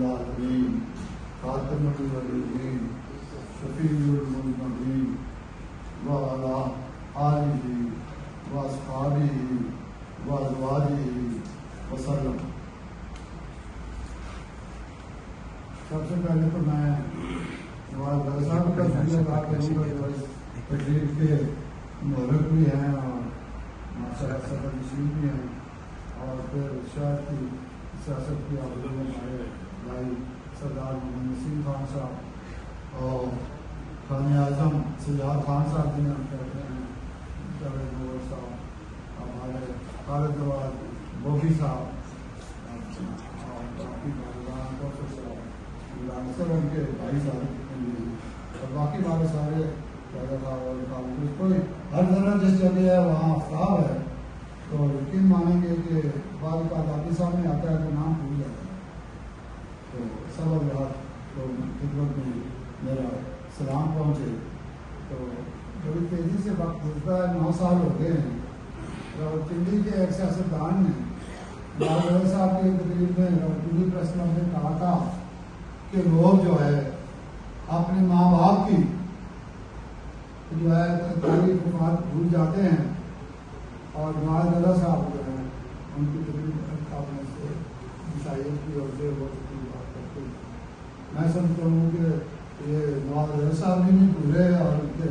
العالمین خاتم النبیین شفیع المذنبین وعلی آلہ واصحابہ وازواجہ وسلم۔ سب سے پہلے تو میں نواز بھائی صاحب کا شکریہ ادا کروں گا جو اس تقریب کے مورخ بھی ہیں اور ماشاءاللہ صدر نشین بھی ہیں، اور پھر شاید کی سیاست کی آبادی میں ہمارے بھائی سردار محمد نسیم خان صاحب اور خان اعظم سجاد خان صاحب جنہیں ہم کہتے ہیں، جاوید نور صاحب، ہمارے خالد نواز بوگی صاحب اور باقی بھائیان ڈاکٹر صاحب سب ان کے بھائی صاحب اور باقی ہمارے سارے پیدا صاحب کوئی ہر ذرا جس جگہ ہے وہاں آفتاب ہے، تو یقین مانیں گے کہ بعض کا دادی سامنے آتا ہے تو نام بھول جاتا ہے، تو سب اللہ تو خدمت میں میرا سلام پہنچے۔ تو بڑی تیزی سے وقت گزرتا ہے، 9 سال ہو گئے ہیں، اور دلی کے ایک سیاستدان نے نواز صاحب کی تقریب میں دلی پریس کلب نے کہا تھا کہ لوگ جو ہے اپنے ماں باپ کی جو ہے تاریخ بات بھول جاتے ہیں، اور نواز اللہ صاحب جو ہے ان کی تقریب اپنے سے مشاہیر کی اور سے وہ بات کرتے ہیں۔ میں سمجھتا ہوں کہ یہ نواز اللہ صاحب بھی نہیں بھولے اور ان کے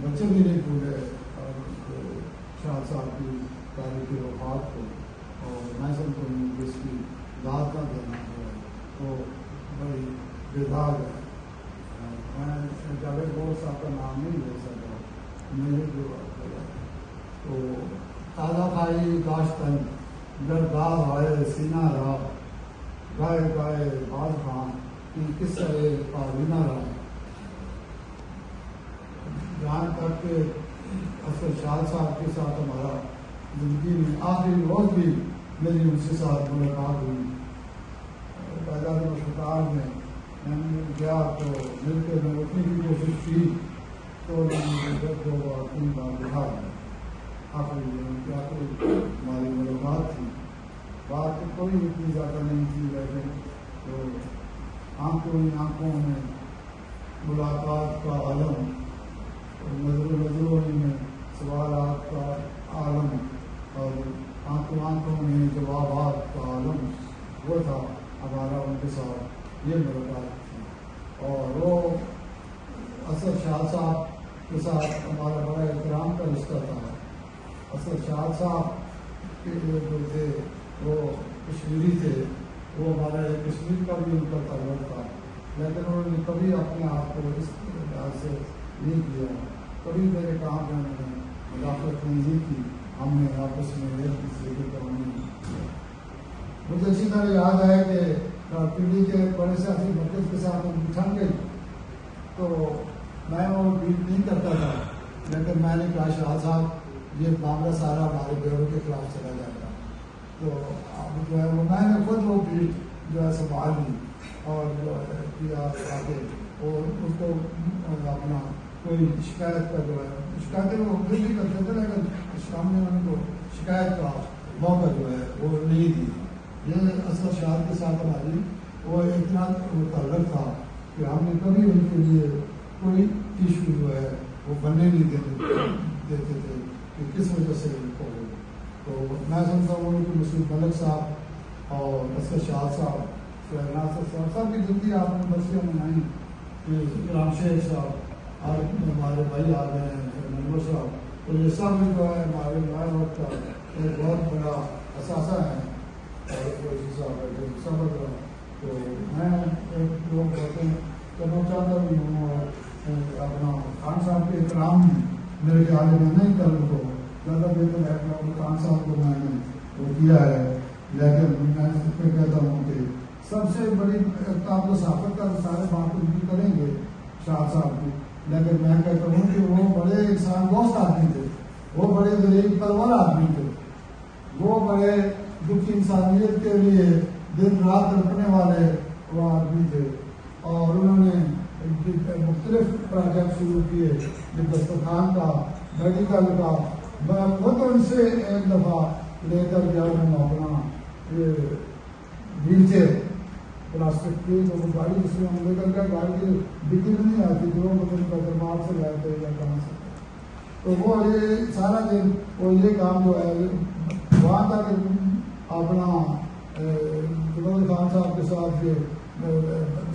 بچے بھی نہیں بھولے اور شاہ صاحب کی تاریخی وفات کو، اور میں سمجھتا ہوں کہ اس کی داد کا دینا جو ہے وہ بڑی بیدار ہے۔ میں جاوید نور صاحب کا نام نہیں لے سکتا، میرے جو تو تازہ کھائی داشتن گرداز آئے سینہ رہا، گائے گائے باز خان کی قصہ پاوینہ رہا۔ جہاں تک کہ اصل شاہ صاحب کے ساتھ ہمارا زندگی میں آخری روز بھی میری ان سے ساتھ ملاقات ہوئی، پیدا کے اسپتال میں نے گیا تو مل کے میں اٹھنے کی کوشش کی تو میں نے 2 اور 3 بار دکھا آخری ہماری ملاقات تھی، بات تو کوئی اتنی زیادہ نہیں تھی، لیکن تو آنکھوں میں ملاقات کا عالم، نظروں میں سوالات کا عالم، اور آنکھوں میں جوابات کا عالم، وہ تھا ہمارا ان کے ساتھ یہ ملاقات تھی۔ اور وہ اسد شاہ صاحب کے ساتھ ہمارا بڑا احترام کا رشتہ تھا۔ اسد شاہ صاحب کے جو تھے وہ کشمیری تھے، وہ ہمارے کشمیر کا بھی ان کا تعلق تھا، لیکن انہوں نے کبھی اپنے آپ کو اس لحاظ سے نہیں کیا، کبھی میرے کام میں انہوں نے مداخلت نہیں کی، ہم نے آپس میں ایک دوسرے کے کام نہیں کیا۔ مجھے اسی طرح یاد ہے کہ پنڈی کے بڑے سیاسی مرکز کے ساتھ ان کی ٹھن گئی تو میں وہ ڈیل نہیں کرتا تھا، لیکن میں نے کہا شاہ صاحب یہ معاملہ سارا ہمارے بیورو کے خلاف چلا جائے گا، تو اب جو ہے وہ میں نے خود وہ ڈیل جو ہے سنبھال لی اور جو ہے کیا آگے، اور اس کو اپنا کوئی شکایت کا جو ہے شکایتیں وہ خود بھی کرتے تھے، لیکن سامنے ان کو شکایت کا موقع جو ہے وہ نہیں دی۔ یہ اسد شاہ کے ساتھ ہماری وہ اتنا تعلق تھا کہ ہم نے کبھی ان کے لیے کوئی ایشو جو ہے وہ بننے نہیں دیتے تھے کہ کس وجہ سے ان کو ہو۔ تو میں سمجھتا ہوں کہ مسعود ملک صاحب اور اسد شاہ صاحب، سہیل ناصر صاحب، سب کی زندگی آپ نے برسیاں منائی، کہ رام شیخ صاحب اور ہمارے بھائی آ گئے ہیں نمبر صاحب، تو یہ سب جو ہے ہمارے نئے وقت کا ایک بہت بڑا اثاثہ ہے، اور سب تو میں ایک لوگ کہتے ہیں کرنا چاہتا بھی ہوں، اور اپنا خان صاحب کے احترام میں میرے خیال میں نہیں کروں کو زیادہ بہتر ہے کہ خان صاحب کو میں نے وہ کیا ہے، لیکن میں کہتا ہوں کہ سب سے بڑی کتاب و صحافت کا سارے بات بھی کریں گے شاہ صاحب کی، لیکن میں کہتا ہوں کہ وہ بڑے انسان دوست آدمی تھے، وہ بڑے دلیل پرور آدمی تھے، وہ بڑے دکھی انسانیت کے لیے دن رات تڑپنے والے وہ آدمی تھے، اور انہوں نے مختلف پروجیکٹ شروع کیے، دسترخوان کا، میڈیکل کا، میں خود ان سے ایک دفعہ لے کر گیا ہوں اپنا یہ ویل چیئر، پلاسٹک کی تو وہ گاڑی اس میں ہم لے کر کے گاڑی کی ڈگی میں نہیں آتی تھی، وہ مطلب دربار سے لائے تھے یا کہاں سے. تو وہ یہ سارا دن وہ یہ کام جو ہے وہاں تک اپنا فیروز خان صاحب کے ساتھ یہ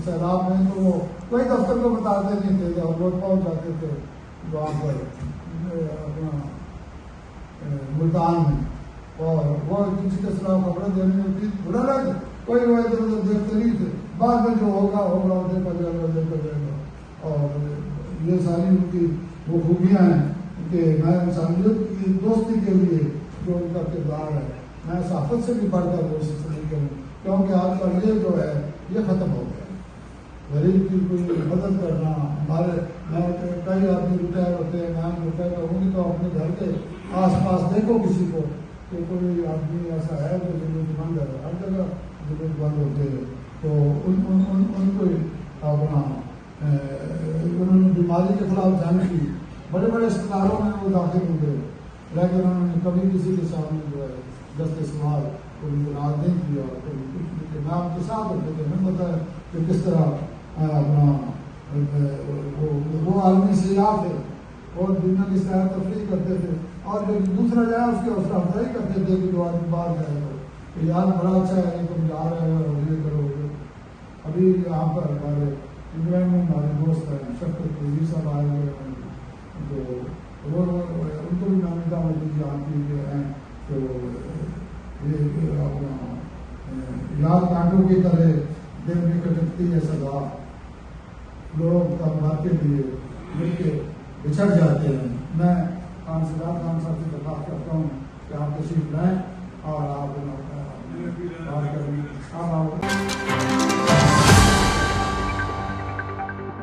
سیلاب میں تو وہ کوئی دفتر کو بتاتے نہیں تھے، جب وہ پہنچ جاتے تھے وہاں پر اپنا ملتان میں، اور وہ کسی کے خلاف کپڑے دینے ہوتی برا لگ کوئی وہ ادھر ادھر دیکھتے نہیں تھے. بعد میں جو ہوگا ہوگا دیکھا جائے گا. اور یہ ساری ان کی وہ خوبیاں ہیں کہ میں انسانیت کی دوستی کے لیے جو ان کا کردار ہے میں صحافت سے بھی بڑھ کر کوشش نہیں کروں، کیونکہ آج کل یہ جو ہے یہ ختم ہو گیا. غریب کی کوئی مدد کرنا ہمارے کئی آدمی ریٹائر ہوتے ہیں، میں ریٹائر ہوں گی تو اپنے گھر کے آس پاس دیکھو کسی کو کہ کوئی آدمی ایسا ہے جو ضرورت مند ہے. ہر جگہ ضرورت مند ہوتے ہیں تو ان کو اپنا انہوں نے بیماری کے خلاف جنگ کی، بڑے بڑے اسپتالوں میں وہ داخل ہو گئے، لیکن انہوں نے کبھی کسی کے سامنے جو ہے دست سوال کوئی اعتراض نہیں کیا. میں آپ کے ساتھ ہوتے تھے، میں بتایا کہ کس طرح اپنا وہ عالمی سیاح تھے اور دنیا کی سیر تفریح کرتے تھے، اور جو دوسرا جائے اس کی حوصلہ افزائی کرتے تھے کہ جو آدمی باہر جائے گا کہ یار بڑا اچھا ہے تم جا رہے ہو اور یہ کرو. ابھی یہاں پر ہمارے انگلینڈ میں ہمارے دوست ہیں شفقت وزیر صاحب آئے ہوئے ہیں، تو وہ ان کو بھی نامیدہ مودی جی آتی ہیں تو یہ اپنا یاد کانٹوں کی طرح دل میں کٹکتی ہے سزا، لوگ تباہ کے لیے مل کے بچھڑ جاتے ہیں. میں خان سجاد خان صاحب سے درخواست کرتا ہوں کہ آپ تشریف لائیں اور آپ